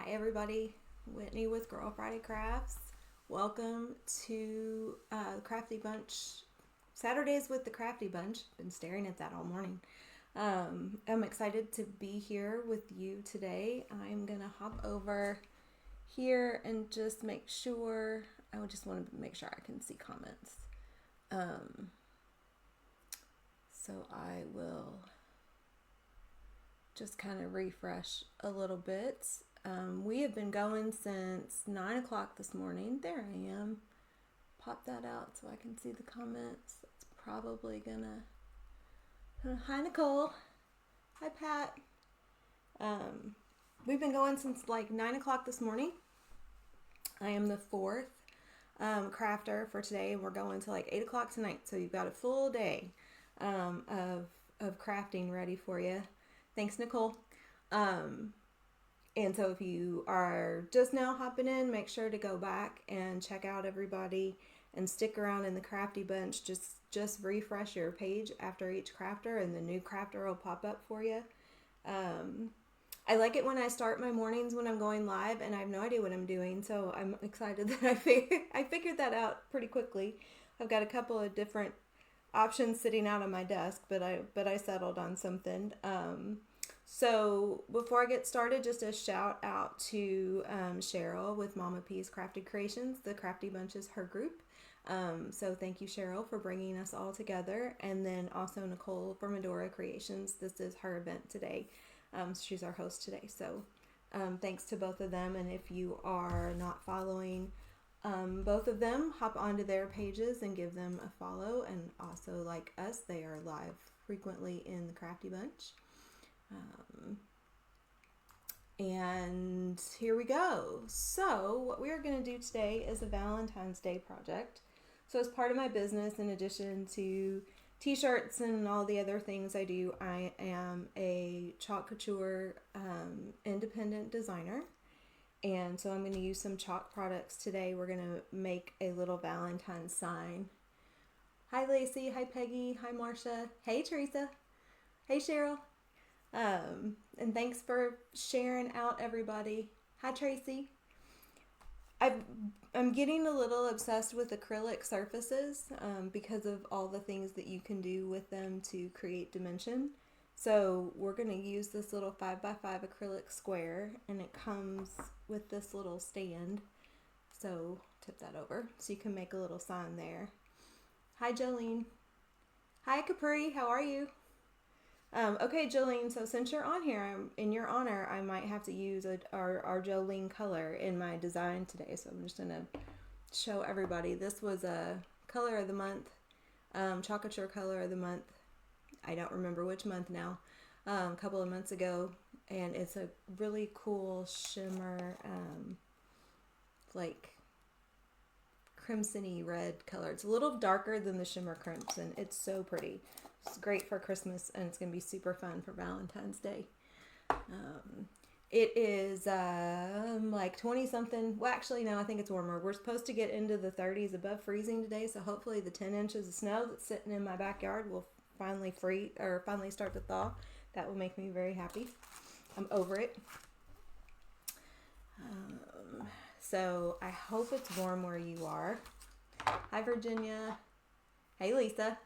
everybody, Whitney with Girl Friday Crafts. Welcome to Crafty Bunch Saturdays with the Crafty Bunch. Been staring at that all morning. I'm excited to be here with you today. I'm gonna hop over here and just make sure. I would just want to make sure I can see comments. So I will just kind of refresh a little bit. We have been going since 9 o'clock this morning. There I am. Pop that out so I can see the comments. It's probably gonna. Hi Nicole. Hi Pat. We've been going since like 9 o'clock this morning. I am the fourth crafter for today. We're going to like 8 o'clock tonight. So you've got a full day of crafting ready for you. Thanks, Nicole. And so if you are just now hopping in, make sure to go back and check out everybody and stick around in the Crafty Bunch. Just refresh your page after each crafter and the new crafter will pop up for you. I like it when I start my mornings when I'm going live and I have no idea what I'm doing. So I'm excited that I figured that out pretty quickly. I've got a couple of different options sitting out on my desk, but I settled on something. So before I get started, just a shout out to Cheryl with Mama P's Crafted Creations. The Crafty Bunch is her group. So thank you, Cheryl, for bringing us all together. And then also Nicole from Medora Creations. This is her event today. She's our host today. So thanks to both of them. And if you are not following both of them, hop onto their pages and give them a follow. And also, like us, they are live frequently in the Crafty Bunch. And here we go. So what we are going to do today is a Valentine's Day project. So as part of my business, in addition to t-shirts and all the other things I do, I am a Chalk Couture independent designer. And so I'm going to use some chalk products today. We're going to make a little Valentine's sign. Hi Lacey, hi Peggy, hi Marcia, hey Teresa, hey Cheryl. And thanks for sharing out, everybody. Hi Tracy. I'm getting a little obsessed with acrylic surfaces because of all the things that you can do with them to create dimension. So we're going to use this little 5x5 acrylic square, and it comes with this little stand. So tip that over so you can make a little sign there. Hi Jolene. Hi Capri, how are you? Okay, Jolene, so since you're on here, in your honor, I might have to use our Jolene color in my design today. So I'm just going to show everybody. This was a color of the month, Chalk Couture color of the month. I don't remember which month now, a couple of months ago. And it's a really cool shimmer, like crimson-y red color. It's a little darker than the shimmer crimson. It's so pretty. It's great for Christmas, and it's going to be super fun for Valentine's Day. It is like 20-something. Well, actually, no, I think it's warmer. We're supposed to get into the 30s above freezing today, so hopefully the 10 inches of snow that's sitting in my backyard will finally start to thaw. That will make me very happy. I'm over it. So I hope it's warm where you are. Hi, Virginia. Hey, Lisa.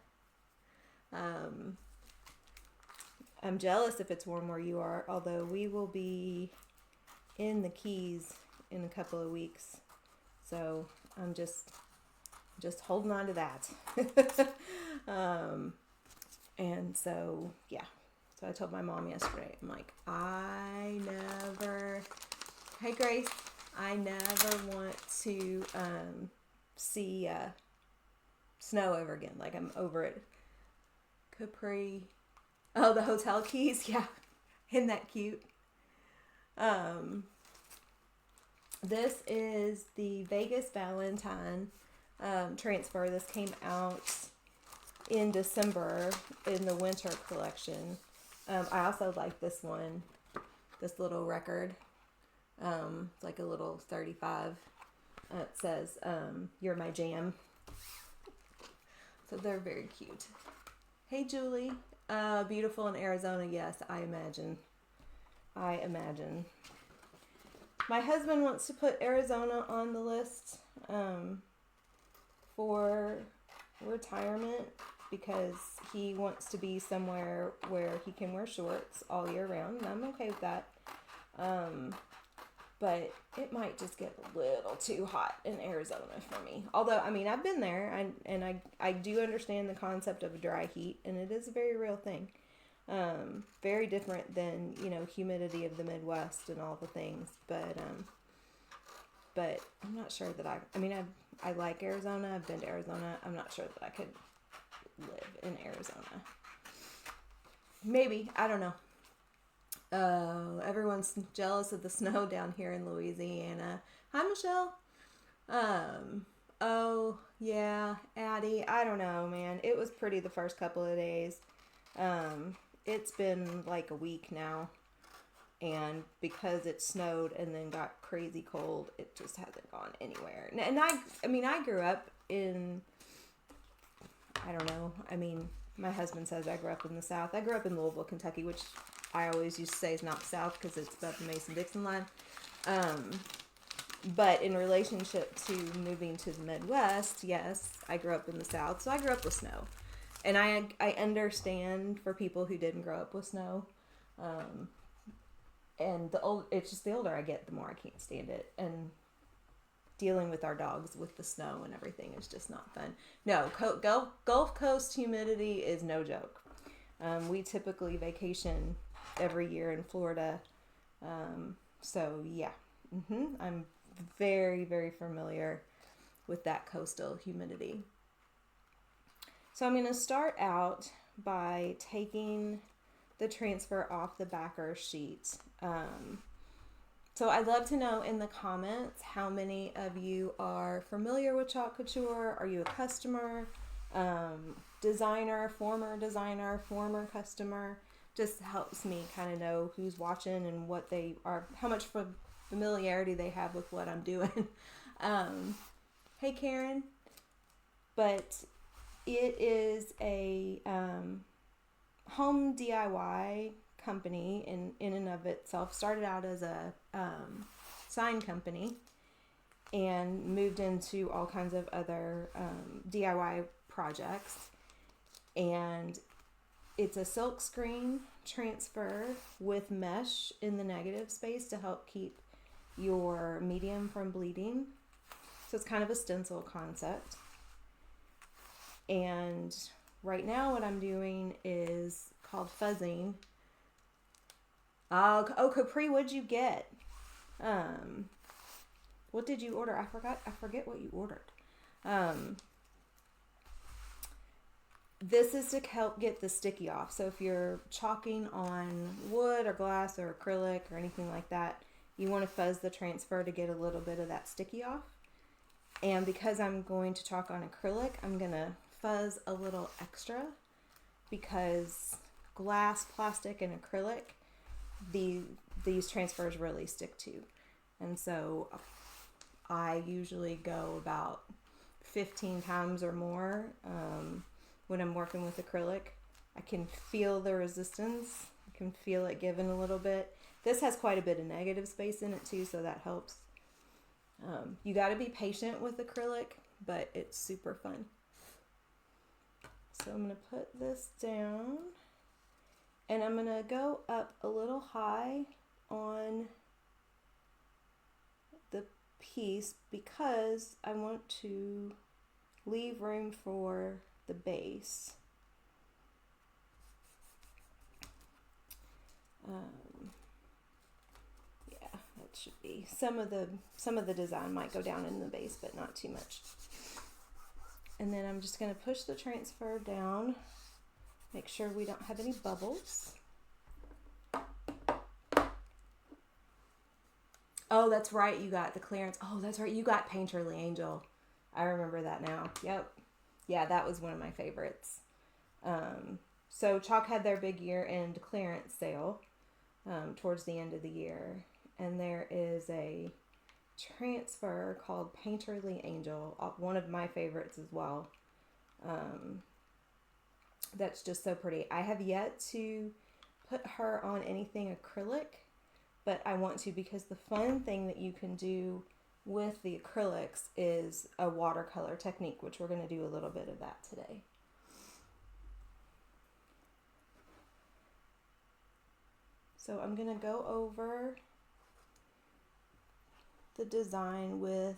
I'm jealous if it's warm where you are, although we will be in the Keys in a couple of weeks. So I'm just holding on to that. And so, yeah. So I told my mom yesterday, I'm like, hey Grace, I never want to see snow ever again. Like, I'm over it. Capri. Oh, the hotel keys. Yeah. Isn't that cute? This is the Vegas Valentine transfer. This came out in December in the winter collection. I also like this one, this little record. It's like a little 35. It says, "You're my jam." So they're very cute. Hey, Julie. Beautiful in Arizona. Yes, I imagine. My husband wants to put Arizona on the list for retirement because he wants to be somewhere where he can wear shorts all year round, and I'm okay with that. But it might just get a little too hot in Arizona for me. Although, I mean, I've been there, and I do understand the concept of dry heat, and it is a very real thing. Very different than, humidity of the Midwest and all the things. But I'm not sure that I like Arizona. I've been to Arizona. I'm not sure that I could live in Arizona. Maybe. I don't know. Everyone's jealous of the snow down here in Louisiana. Hi, Michelle. Oh, yeah, Addie. I don't know, man. It was pretty the first couple of days. It's been like a week now. And because it snowed and then got crazy cold, it just hasn't gone anywhere. And I grew up in, I don't know. I mean, my husband says I grew up in the South. I grew up in Louisville, Kentucky, which I always used to say is not the South because it's above the Mason-Dixon line. But in relationship to moving to the Midwest, yes, I grew up in the South, so I grew up with snow. And I understand for people who didn't grow up with snow. And it's just the older I get, the more I can't stand it. And dealing with our dogs with the snow and everything is just not fun. No, Gulf Coast humidity is no joke. We typically vacation every year in Florida. So yeah, I'm very, very familiar with that coastal humidity. So I'm going to start out by taking the transfer off the backer sheet. So I'd love to know in the comments how many of you are familiar with Chalk Couture. Are you a customer, designer, former customer? Just helps me kind of know who's watching and what they are, how much familiarity they have with what I'm doing. Hey Karen. But it is a home DIY company in and of itself. Started out as a sign company and moved into all kinds of other DIY projects. And it's a silk screen transfer with mesh in the negative space to help keep your medium from bleeding. So it's kind of a stencil concept. And right now what I'm doing is called fuzzing. Oh, Capri, what'd you get? What did you order? I forget what you ordered. This is to help get the sticky off. So if you're chalking on wood or glass or acrylic or anything like that, you want to fuzz the transfer to get a little bit of that sticky off. And because I'm going to chalk on acrylic, I'm going to fuzz a little extra because glass, plastic, and acrylic, these transfers really stick to. And so I usually go about 15 times or more when I'm working with acrylic. I can feel the resistance. I can feel it giving a little bit. This has quite a bit of negative space in it too, so that helps. You got to be patient with acrylic, but it's super fun. So I'm going to put this down, and I'm going to go up a little high on the piece because I want to leave room for the base. Yeah, that should be. Some of the design might go down in the base, but not too much. And then I'm just going to push the transfer down, make sure we don't have any bubbles. Oh, that's right, you got the clearance. Oh, that's right, you got Painterly Angel. I remember that now. Yep. Yeah, that was one of my favorites. So Chalk had their big year-end clearance sale towards the end of the year. And there is a transfer called Painterly Angel, one of my favorites as well. That's just so pretty. I have yet to put her on anything acrylic, but I want to because the fun thing that you can do with the acrylics is a watercolor technique, which we're going to do a little bit of that today. So I'm going to go over the design with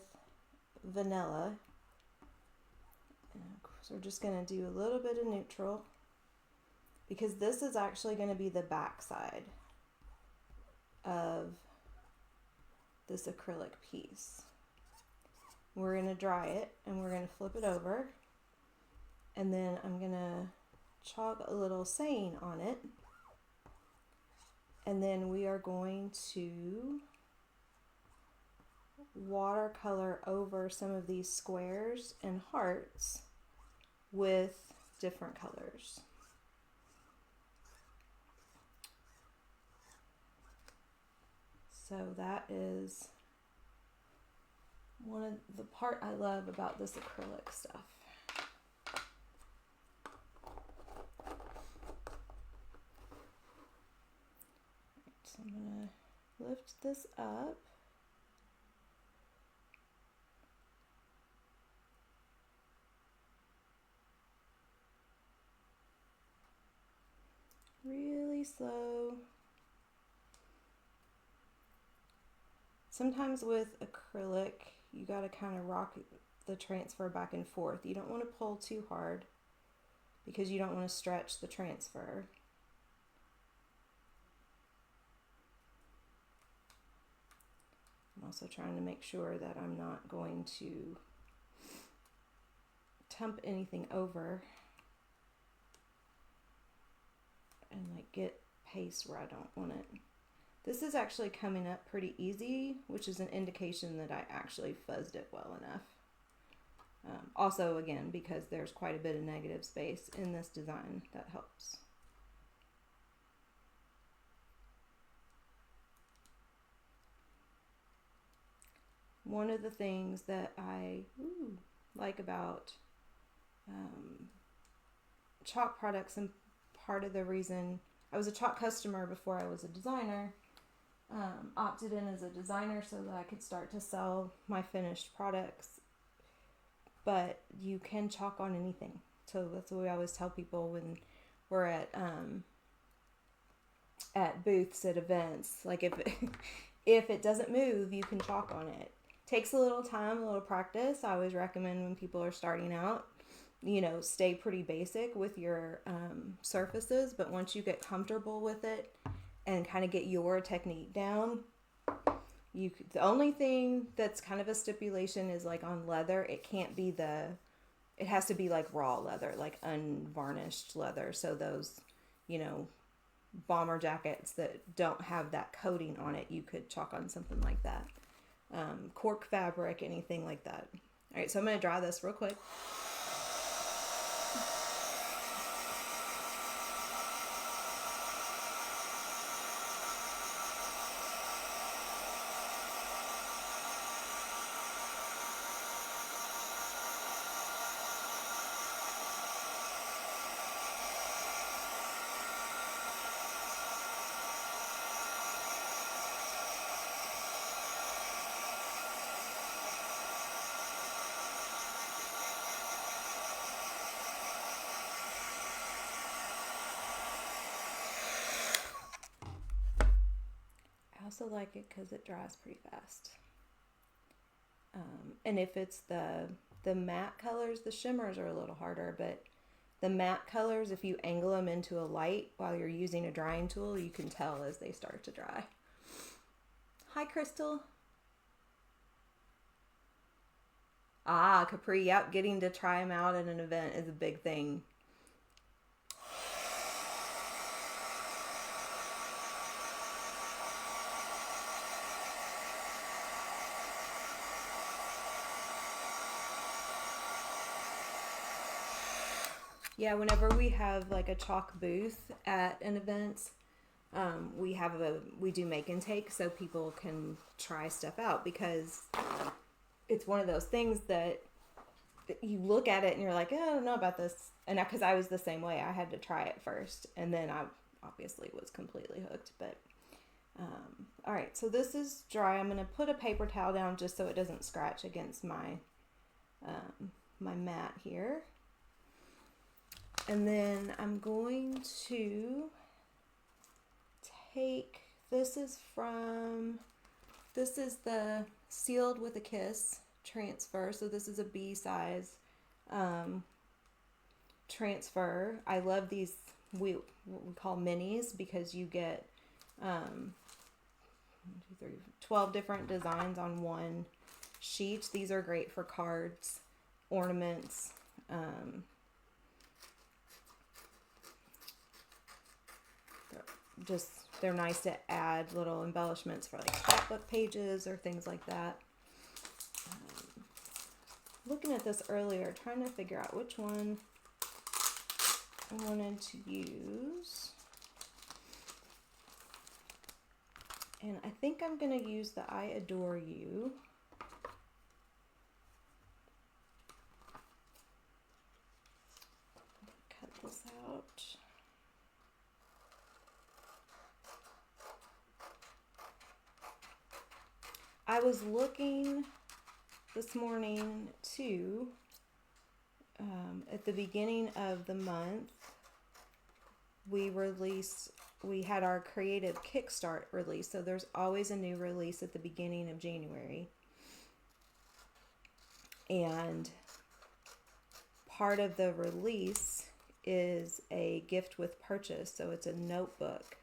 vanilla. So we're just going to do a little bit of neutral because this is actually going to be the back side of this acrylic piece. We're going to dry it and we're going to flip it over, and then I'm going to chalk a little saying on it, and then we are going to watercolor over some of these squares and hearts with different colors. So that is one of the part I love about this acrylic stuff. So I'm going to lift this up. Really slow. Sometimes with acrylic, you got to kind of rock the transfer back and forth. You don't want to pull too hard because you don't want to stretch the transfer. I'm also trying to make sure that I'm not going to tump anything over and like get paste where I don't want it. This is actually coming up pretty easy, which is an indication that I actually fuzzed it well enough. Also, again, because there's quite a bit of negative space in this design, that helps. One of the things that I like about chalk products, and part of the reason I was a chalk customer before I was a designer, opted in as a designer so that I could start to sell my finished products. But you can chalk on anything. So that's what we always tell people when we're at booths at events. Like if it doesn't move, you can chalk on it. Takes a little time, a little practice. I always recommend when people are starting out, stay pretty basic with your surfaces. But once you get comfortable with it and kind of get your technique down, the only thing that's kind of a stipulation is like on leather, it has to be like raw leather, like unvarnished leather. So those, bomber jackets that don't have that coating on it, you could chalk on something like that. Cork fabric, anything like that. All right, so I'm going to dry this real quick. I also like it because it dries pretty fast. And if it's the matte colors, the shimmers are a little harder, but the matte colors, if you angle them into a light while you're using a drying tool, you can tell as they start to dry. Hi, Crystal. Capri. Yep, getting to try them out at an event is a big thing. Yeah, whenever we have like a chalk booth at an event, we do make and take so people can try stuff out, because it's one of those things that you look at it and you're like, oh, I don't know about this. And because I was the same way, I had to try it first, and then I obviously was completely hooked. But All right, so this is dry. I'm going to put a paper towel down just so it doesn't scratch against my my mat here. And then I'm going to take, this is the Sealed with a Kiss transfer. So this is a B size transfer. I love these, what we call minis, because you get 12 different designs on one sheet. These are great for cards, ornaments, they're nice to add little embellishments for like scrapbook pages or things like that. Looking at this earlier, trying to figure out which one I wanted to use. And I think I'm going to use the I Adore You. Cut this out. I was looking this morning too, at the beginning of the month, we had our creative kickstart release. So there's always a new release at the beginning of January. And part of the release is a gift with purchase. So it's a notebook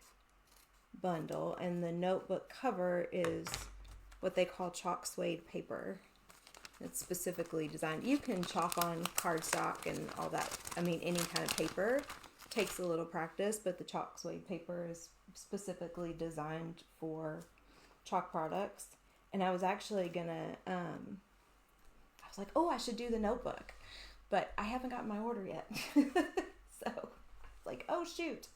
bundle, and the notebook cover is what they call chalk suede paper. It's specifically designed. You can chalk on cardstock and all that. I mean, any kind of paper takes a little practice, but the chalk suede paper is specifically designed for chalk products. And I was actually gonna, I was like, oh, I should do the notebook, but I haven't gotten my order yet. So, like, oh, shoot.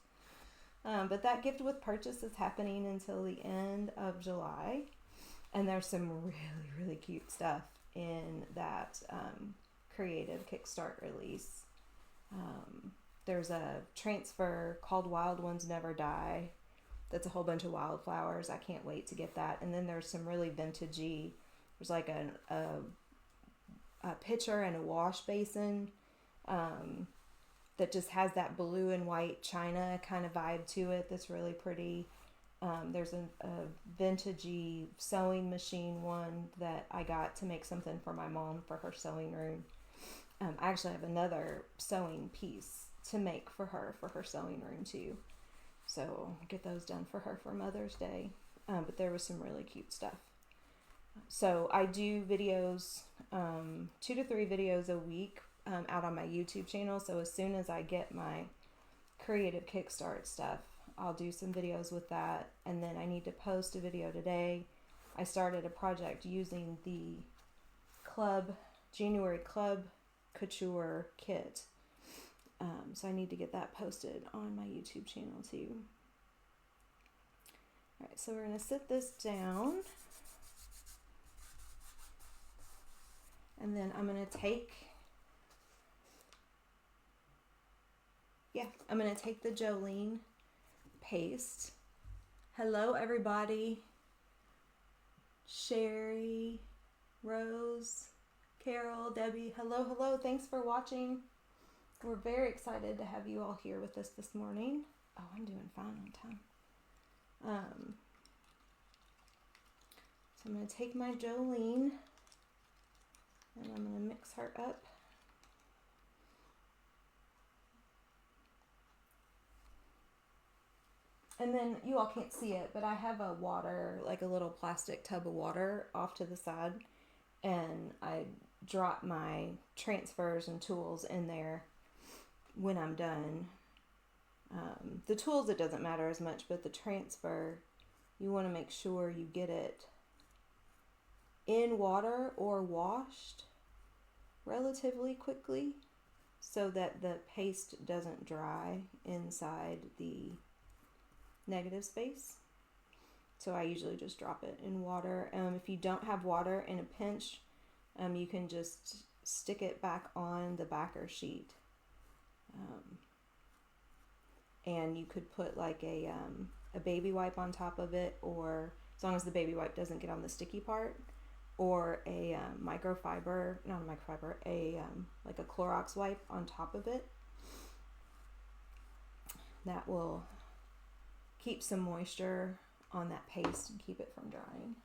But that gift with purchase is happening until the end of July. And there's some really, really cute stuff in that creative kickstart release. There's a transfer called Wild Ones Never Die. That's a whole bunch of wildflowers. I can't wait to get that. And then there's some really vintagey. There's like a pitcher and a wash basin that just has that blue and white china kind of vibe to it. That's really pretty. There's a vintagey sewing machine one that I got to make something for my mom for her sewing room. I actually have another sewing piece to make for her sewing room too. So I'll get those done for her for Mother's Day. But there was some really cute stuff. So I do videos, 2 to 3 videos a week out on my YouTube channel. So as soon as I get my creative kickstart stuff, I'll do some videos with that. And then I need to post a video today. I started a project using the January Club Couture kit. So I need to get that posted on my YouTube channel too. All right, so we're going to sit this down. And then I'm going to take the Jolene paste. Hello everybody. Sherry, Rose, Carol, Debbie, hello. Thanks for watching. We're very excited to have you all here with us this morning. Oh, I'm doing fine on time. So I'm going to take my Jolene and I'm going to mix her up. And then you all can't see it, but I have a water, like a little plastic tub of water off to the side, and I drop my transfers and tools in there when I'm done. The tools, it doesn't matter as much, but the transfer, you want to make sure you get it in water or washed relatively quickly so that the paste doesn't dry inside the negative space. So I usually just drop it in water. If you don't have water, in a pinch, you can just stick it back on the backer sheet. And you could put like a a baby wipe on top of it, or as long as the baby wipe doesn't get on the sticky part, or a microfiber, not a microfiber, like a Clorox wipe on top of it. That will keep some moisture on that paste and keep it from drying.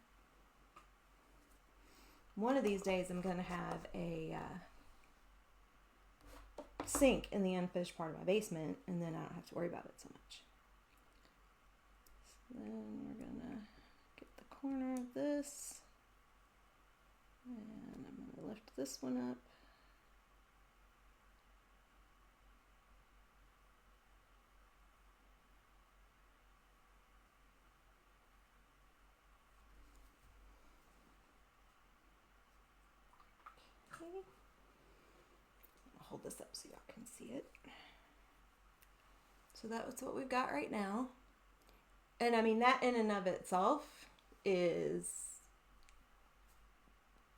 One of these days I'm going to have a sink in the unfinished part of my basement, and then I don't have to worry about it so much. So then we're going to get the corner of this, and I'm going to lift this one up. Okay. I'll hold this up so y'all can see it. So that's what we've got right now. And I mean, that in and of itself is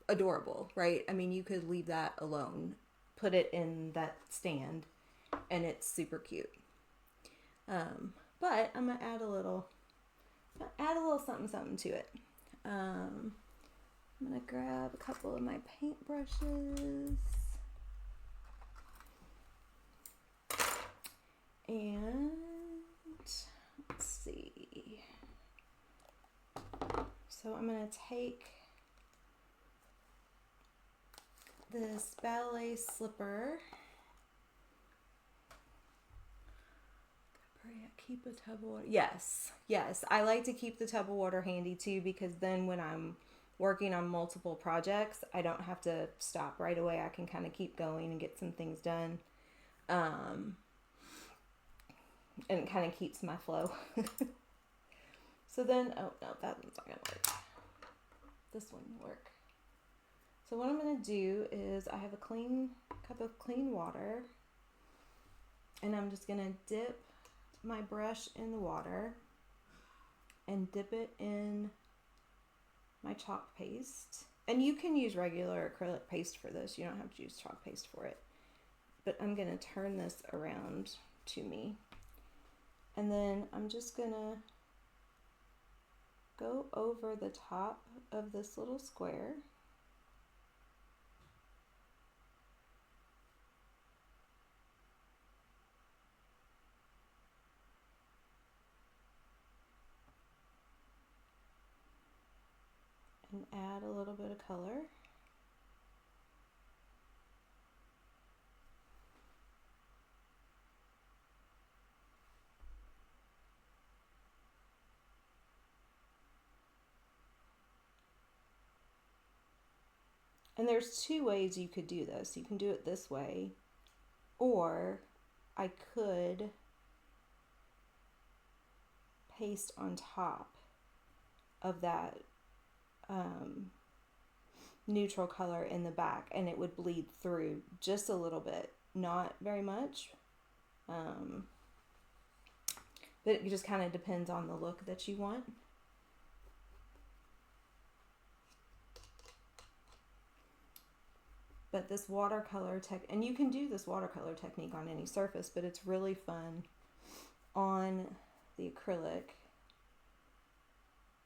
adorable, right? I mean, you could leave that alone, put it in that stand, and it's super cute. But I'm gonna add a little something to it. I'm gonna grab a couple of my paint brushes, and let's see. So I'm gonna take this ballet slipper. Keep a tub of water. Yes. I like to keep the tub of water handy too, because then when I'm working on multiple projects, I don't have to stop right away. I can kind of keep going and get some things done. And it kind of keeps my flow. So then, oh no, that one's not gonna work. This one will work. So what I'm gonna do is I have a clean cup of clean water, and I'm just gonna dip my brush in the water and dip it in my chalk paste. And you can use regular acrylic paste for this. You don't have to use chalk paste for it. But I'm gonna turn this around to me. And then I'm just gonna go over the top of this little square. And add a little bit of color. And there's two ways you could do this. You can do it this way, or I could paste on top of that neutral color in the back, and it would bleed through just a little bit, not very much, but it just kind of depends on the look that you want. But this watercolor and you can do this watercolor technique on any surface, but it's really fun on the acrylic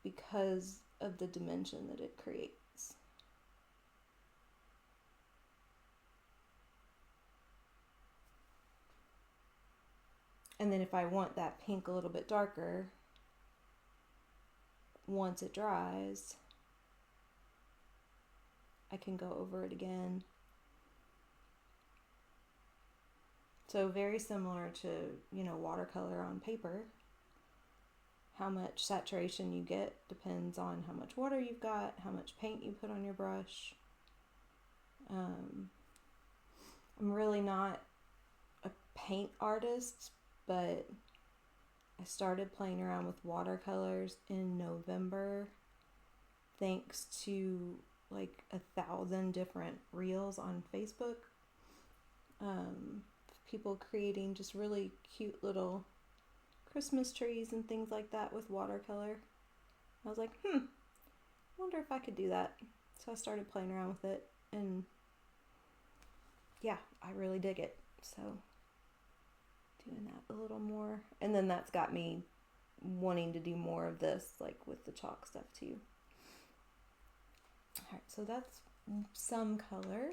because of the dimension that it creates. And then if I want that pink a little bit darker, once it dries, I can go over it again. So very similar to, watercolor on paper. How much saturation you get depends on how much water you've got, how much paint you put on your brush. I'm really not a paint artist, but I started playing around with watercolors in November thanks to like 1,000 different reels on Facebook. People creating just really cute little Christmas trees and things like that with watercolor. I was like, I wonder if I could do that. So I started playing around with it, and yeah, I really dig it. So doing that a little more, and then that's got me wanting to do more of this, like with the chalk stuff too. All right, so that's some color.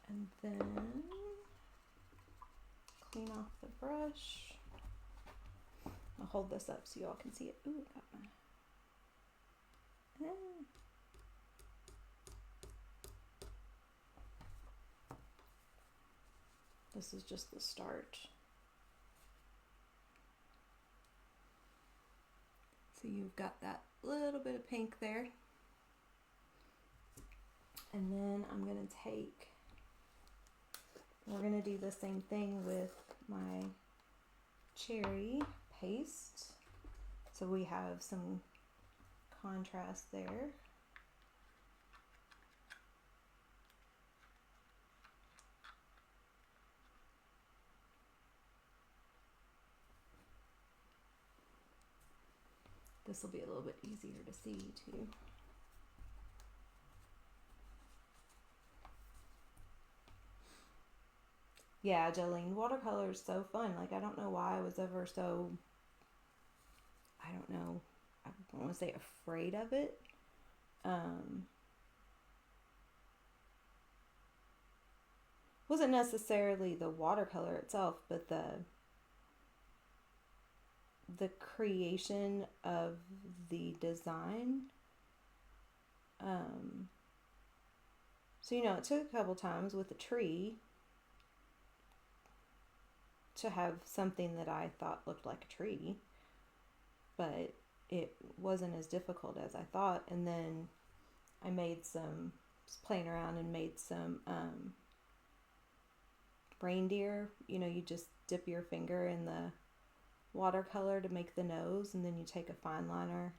And then clean off the brush. I'll hold this up so you all can see it. Ooh, got my... This is just the start. So you've got that little bit of pink there. And then I'm going to take, we're going to do the same thing with my cherry paste. So we have some contrast there. This will be a little bit easier to see too. Yeah, Jolene, watercolor is so fun. Like, I don't know why I was ever so, I don't know, I don't want to say afraid of it. Wasn't necessarily the watercolor itself, but the creation of the design. So, you know, it took a couple times with the tree to have something that I thought looked like a tree, but it wasn't as difficult as I thought. And then I made some, just playing around and made some reindeer. You know, you just dip your finger in the watercolor to make the nose, and then you take a fine liner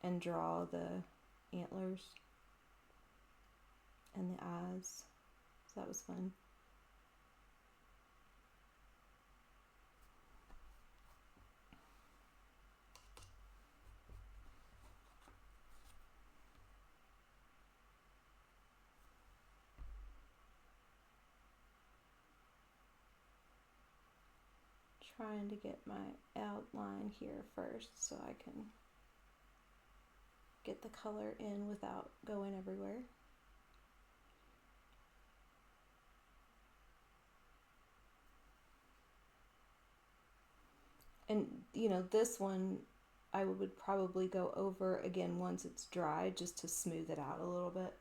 and draw the antlers and the eyes. So that was fun. Trying to get my outline here first so I can get the color in without going everywhere. And, you know, this one I would probably go over again once it's dry, just to smooth it out a little bit.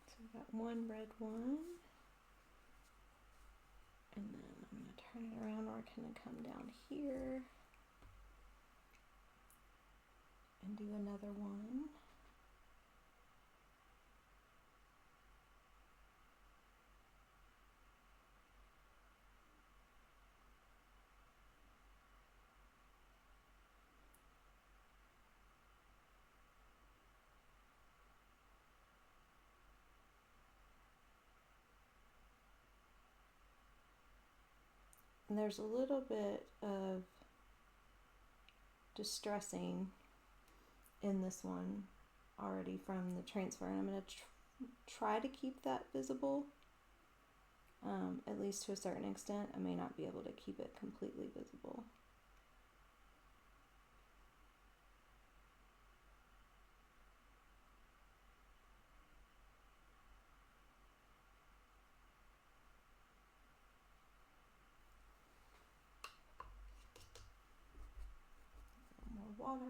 So we got one red one. And then I'm going to turn it around, or I can come down here and do another one. And there's a little bit of distressing in this one already from the transfer, and I'm going to try to keep that visible, at least to a certain extent. I may not be able to keep it completely visible. More water.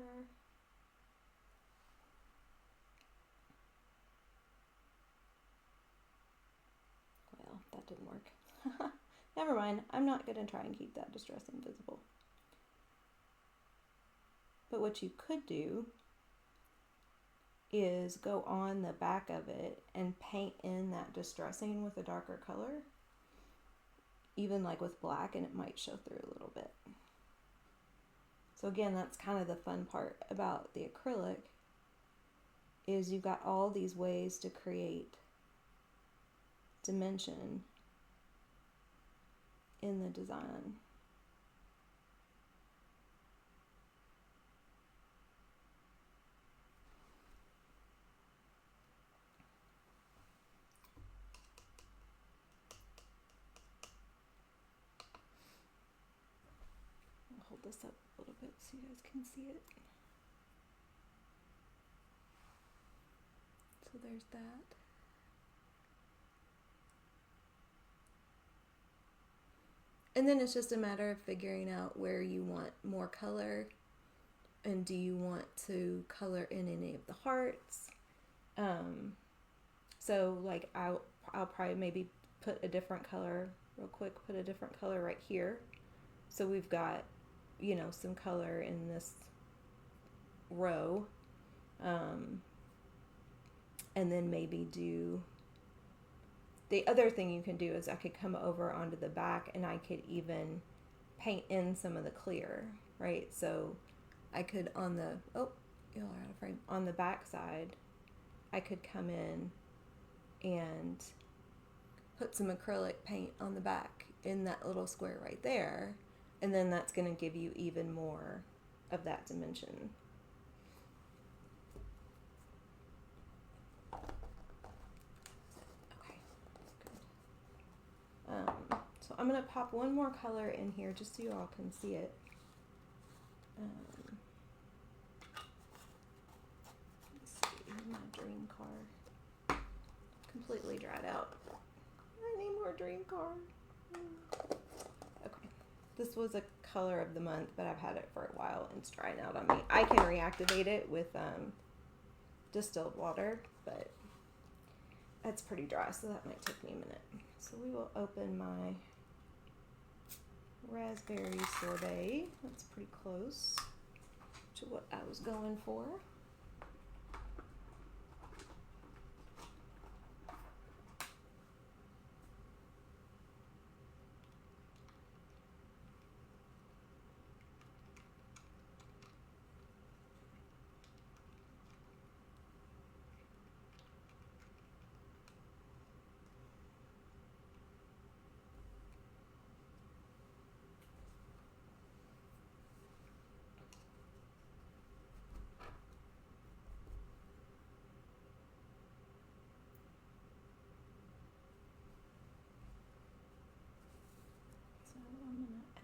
Well, that didn't work. Never mind, I'm not going to try and keep that distressing visible. But what you could do is go on the back of it and paint in that distressing with a darker color, even like with black, and it might show through a little bit. So again, that's kind of the fun part about the acrylic, is you've got all these ways to create dimension in the design. I'll hold this up a little bit so you guys can see it. So there's that. And then it's just a matter of figuring out where you want more color, and do you want to color in any of the hearts. So like I'll probably maybe put a different color real quick, put a different color right here. So we've got, you know, some color in this row. And then maybe do, the other thing you can do is I could come over onto the back and I could even paint in some of the clear, right? So I could on the, oh, you're out of frame. On the back side, I could come in and put some acrylic paint on the back in that little square right there. And then that's going to give you even more of that dimension. So I'm going to pop one more color in here just so you all can see it. Let's see, my dream car. Completely dried out. I need more dream car. Okay. This was a color of the month, but I've had it for a while and it's drying out on me. I can reactivate it with distilled water, but that's pretty dry, so that might take me a minute. So we will open my raspberry sorbet. That's pretty close to what I was going for.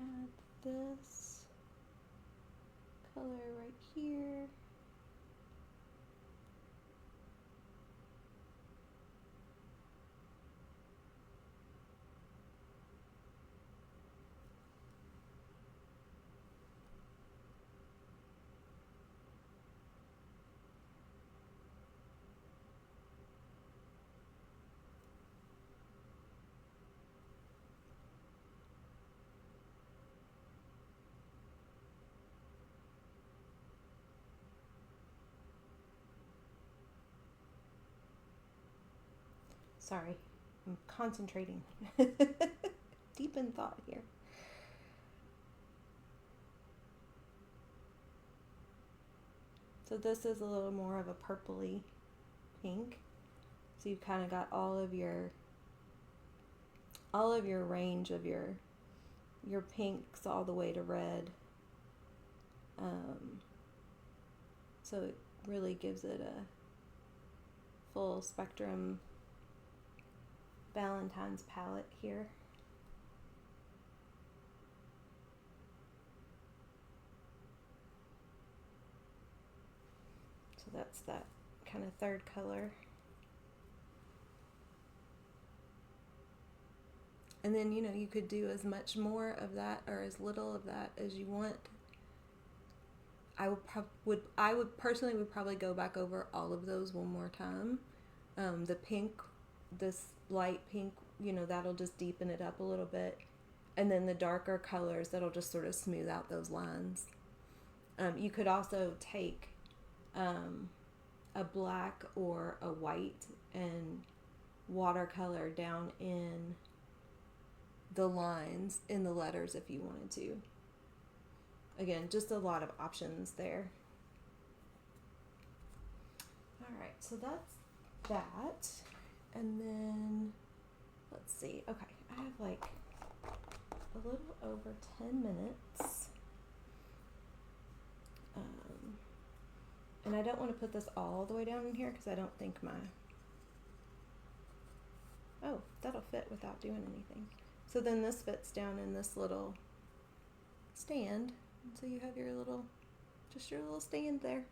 Add this color right here. Sorry, I'm concentrating. Deep in thought here. So this is a little more of a purpley pink. So you've kind of got all of your range of your pinks all the way to red. So it really gives it a full spectrum Valentine's palette here. So that's that kind of third color. And then, you know, you could do as much more of that or as little of that as you want. I would personally probably go back over all of those one more time. The pink, this light pink, you know, that'll just deepen it up a little bit. And then the darker colors, that'll just sort of smooth out those lines. You could also take a black or a white and watercolor down in the lines in the letters if you wanted to. Again, just a lot of options there. Alright, so that's that. And then, let's see. Okay, I have like a little over 10 minutes. And I don't want to put this all the way down in here because I don't think oh, that'll fit without doing anything. So then this fits down in this little stand. So you have your little stand there.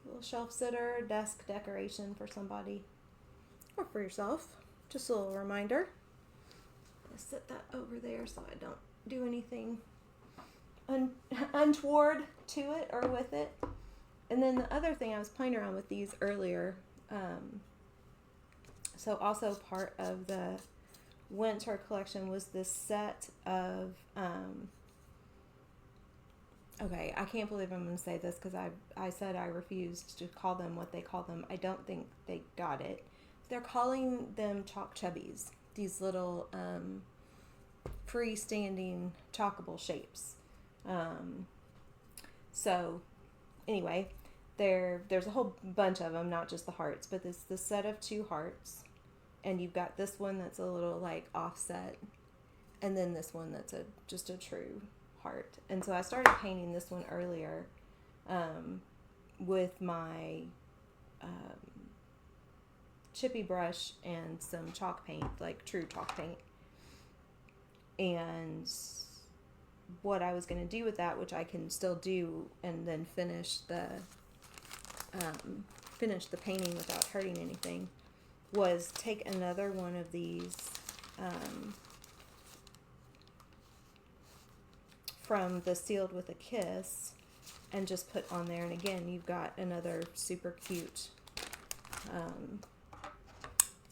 A little shelf sitter, desk decoration for somebody or for yourself. Just a little reminder. I'm gonna set that over there so I don't do anything untoward to it or with it. And then the other thing, I was playing around with these earlier. So also part of the winter collection was this set of, okay, I can't believe I'm going to say this because I said I refused to call them what they call them. I don't think they got it. They're calling them chalk chubbies, these little freestanding chalkable shapes. So anyway, there's a whole bunch of them, not just the hearts, but it's the set of 2 hearts, and you've got this one that's a little like offset, and then this one that's just a true heart. And so I started painting this one earlier with my chippy brush and some chalk paint, like true chalk paint. And what I was going to do with that, which I can still do, and then finish the painting without hurting anything, was take another one of these from the Sealed with a Kiss and just put on there. And again, you've got another super cute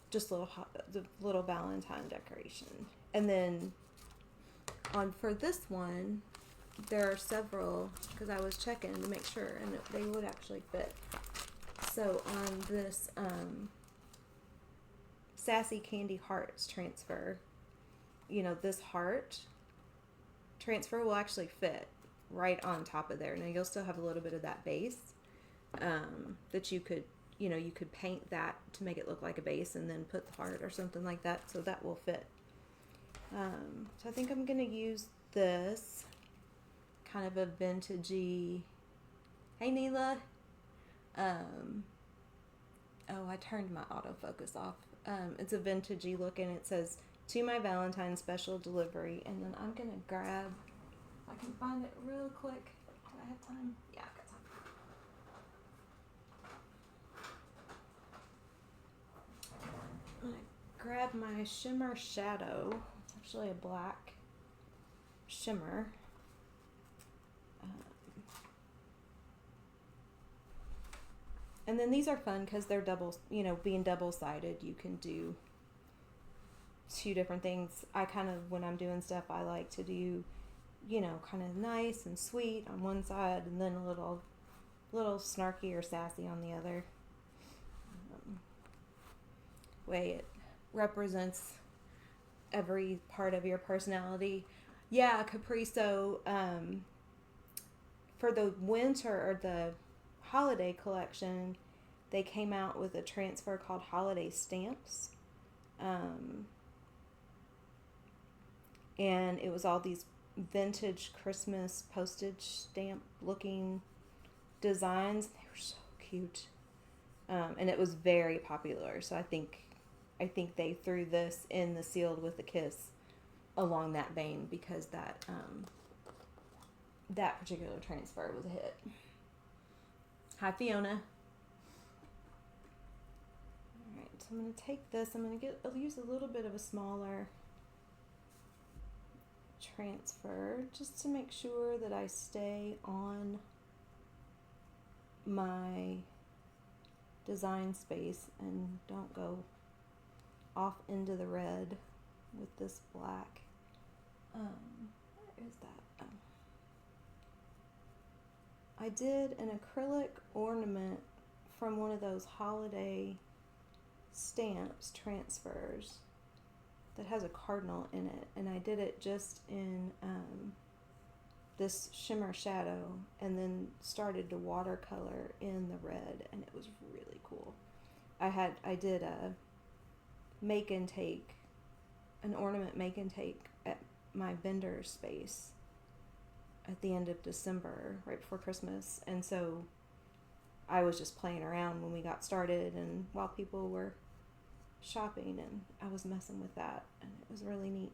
just little Valentine decoration. And then for this one, there are several, because I was checking to make sure, and they would actually fit. So on this Sassy Candy Hearts transfer, this heart transfer will actually fit right on top of there. Now you'll still have a little bit of that base that you could, you could paint that to make it look like a base and then put the heart or something like that, so that will fit. So I think I'm going to use this kind of a vintagey, hey Neela, oh, I turned my autofocus off. It's a vintagey look, and it says, "To my Valentine special delivery." And then I'm going to grab, I can find it real quick. Do I have time? Yeah, I've got time. I'm going to grab my shimmer shadow. It's actually a black shimmer. And then these are fun because they're double, being double-sided, you can do 2 different things. I kind of, when I'm doing stuff, I like to do, kind of nice and sweet on one side, and then a little snarky or sassy on the other. Way it represents every part of your personality. Yeah, Capri. So for the winter or the holiday collection, they came out with a transfer called Holiday Stamps. And it was all these vintage Christmas postage stamp looking designs. They were so cute. And it was very popular. So I think they threw this in the Sealed with a Kiss along that vein, because that particular transfer was a hit. Hi, Fiona. Alright, so I'm going to take this. I'll use a little bit of a smaller transfer just to make sure that I stay on my design space and don't go off into the red with this black. Where is that? I did an acrylic ornament from one of those holiday stamps transfers that has a cardinal in it, and I did it just in this shimmer shadow and then started to watercolor in the red, and it was really cool. I did a make and take, an ornament make and take at my vendor space at the end of December, right before Christmas, and so I was just playing around when we got started and while people were shopping, and I was messing with that, and it was really neat.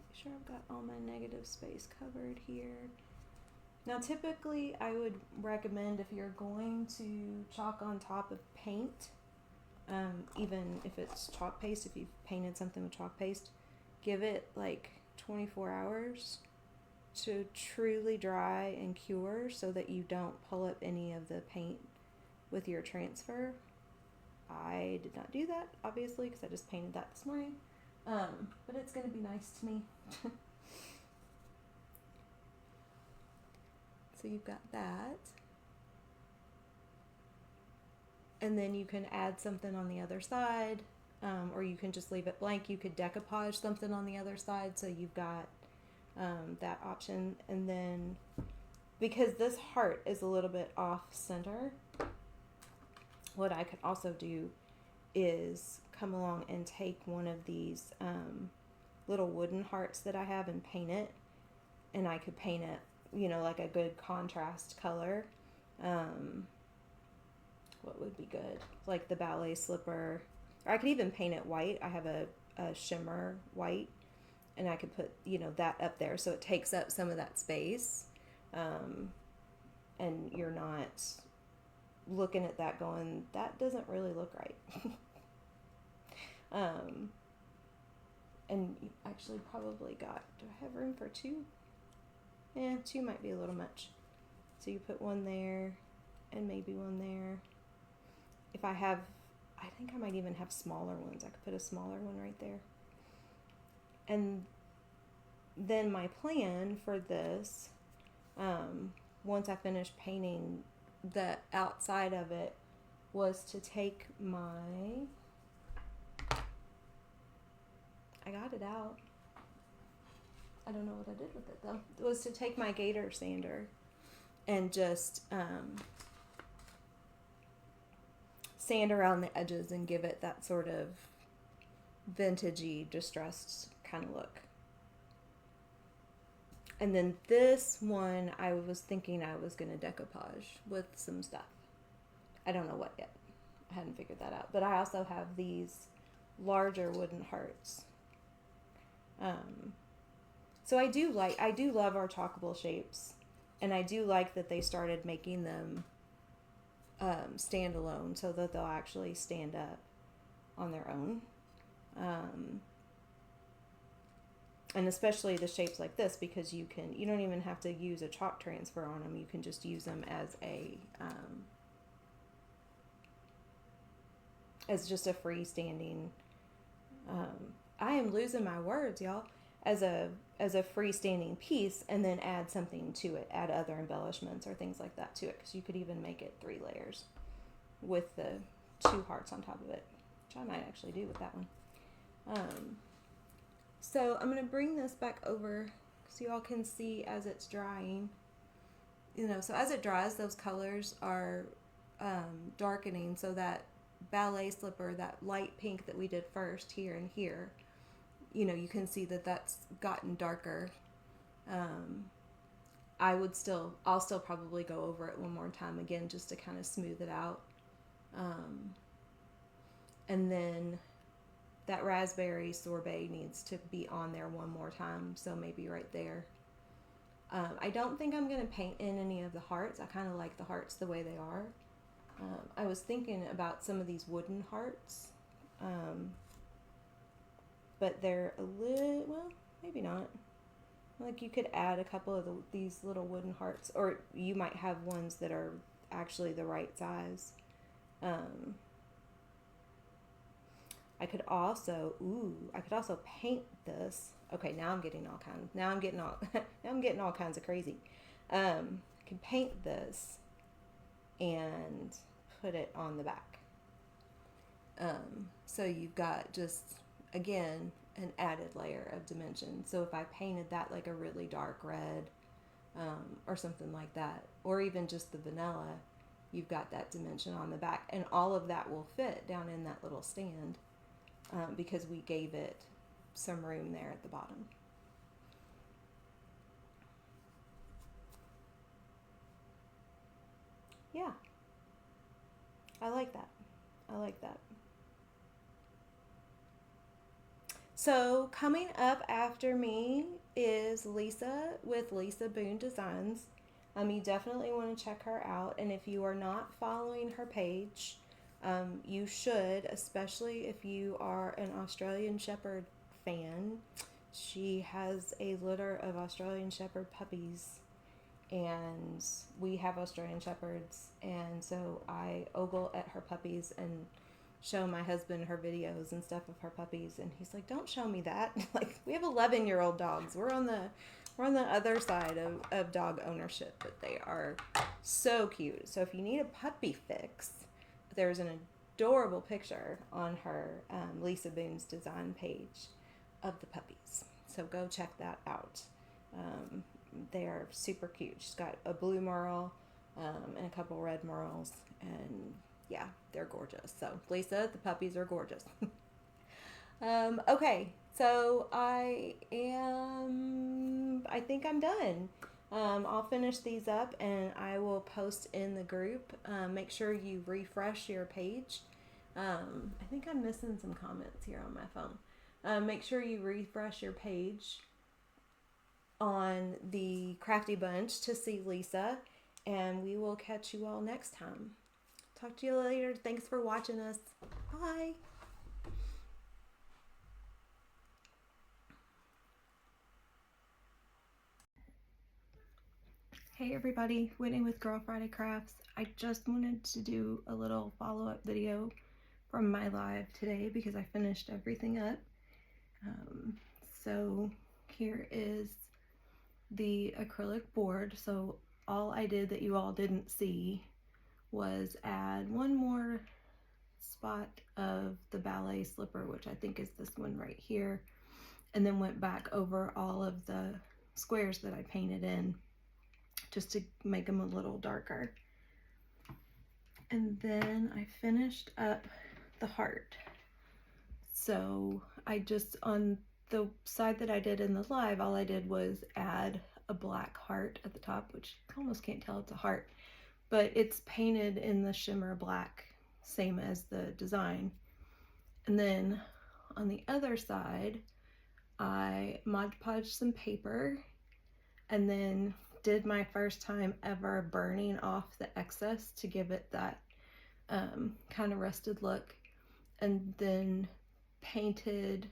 Make sure I've got all my negative space covered here. Now typically I would recommend, if you're going to chalk on top of paint, even if it's chalk paste, if you've painted something with chalk paste, give it like 24 hours to truly dry and cure so that you don't pull up any of the paint with your transfer. I did not do that, obviously, because I just painted that this morning, but it's going to be nice to me. So you've got that. And then you can add something on the other side, or you can just leave it blank. You could decoupage something on the other side, so you've got that option. And then, because this heart is a little bit off center, what I could also do is come along and take one of these little wooden hearts that I have and paint it. And I could paint it, you know, like a good contrast color. What would be good? Like the ballet slipper. Or I could even paint it white. I have a shimmer white, and I could put, you know, that up there so it takes up some of that space. And you're not looking at that going, that doesn't really look right. And you actually probably got, do I have room for two? Yeah, two might be a little much. So you put one there and maybe one there. If I have, I think I might even have smaller ones. I could put a smaller one right there. And then my plan for this, once I finish painting the outside of it, was to take my, I got it out. I don't know what I did with it though. It was to take my gator sander and just sand around the edges and give it that sort of vintagey, distressed kind of look. And then this one, I was thinking I was going to decoupage with some stuff. I don't know what yet. I hadn't figured that out. But I also have these larger wooden hearts. So I do love our chalkable shapes, and I do like that they started making them standalone so that they'll actually stand up on their own. And especially the shapes like this, because you don't even have to use a chalk transfer on them. You can just use them as just a freestanding, I am losing my words, y'all, as a freestanding piece, and then add something to it, add other embellishments or things like that to it, because you could even make it 3 layers with the 2 hearts on top of it, which I might actually do with that one. So I'm going to bring this back over so you all can see as it's drying. You know, so as it dries, those colors are darkening, so that ballet slipper, that light pink that we did first here and here, you know, you can see that that's gotten darker. I'll still probably go over it one more time again just to kind of smooth it out. And then that raspberry sorbet needs to be on there one more time, so maybe right there. I don't think I'm going to paint in any of the hearts. I kind of like the hearts the way they are. I was thinking about some of these wooden hearts, but they're a little, well, maybe not. Like you could add a couple of these little wooden hearts, or you might have ones that are actually the right size. I could also paint this. Okay, now I'm getting all kinds. Now I'm getting all. Now I'm getting all kinds of crazy. I can paint this and put it on the back. So you've got just, again, an added layer of dimension. So if I painted that like a really dark red, or something like that, or even just the vanilla, you've got that dimension on the back, and all of that will fit down in that little stand, because we gave it some room there at the bottom. Yeah, I like that. I like that. So coming up after me is Lisa with Lisa Boone Designs. You definitely want to check her out, and if you are not following her page, you should, especially if you are an Australian Shepherd fan. She has a litter of Australian Shepherd puppies, and we have Australian Shepherds, and so I ogle at her puppies and show my husband her videos and stuff of her puppies, and he's like, don't show me that. Like, we have 11-year-old dogs. We're on the other side of dog ownership, but they are so cute. So if you need a puppy fix, there's an adorable picture on her Lisa Boone's design page of the puppies, so go check that out. They are super cute. She's got a blue merle, and a couple red merles, and yeah, they're gorgeous. So Lisa, the puppies are gorgeous. Okay, so I think I'm done. I'll finish these up and I will post in the group. Make sure you refresh your page. I think I'm missing some comments here on my phone. Make sure you refresh your page on the Crafty Bunch to see Lisa, and we will catch you all next time. Talk to you later. Thanks for watching us. Bye. Hey everybody, Whitney with Girl Friday Crafts. I just wanted to do a little follow-up video from my live today because I finished everything up. So here is the acrylic board. So all I did that you all didn't see was add one more spot of the ballet slipper, which I think is this one right here, and then went back over all of the squares that I painted in just to make them a little darker. And then I finished up the heart. So I just, on the side that I did in the live, all I did was add a black heart at the top, which I almost can't tell it's a heart, but it's painted in the shimmer black, same as the design. And then on the other side, I Mod Podged some paper and then did my first time ever burning off the excess to give it that kind of rusted look, and then painted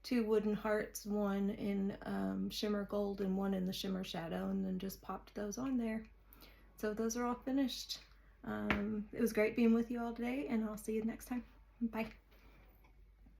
2 wooden hearts, one in shimmer gold and one in the shimmer shadow, and then just popped those on there. So those are all finished. It was great being with you all today, and I'll see you next time. Bye.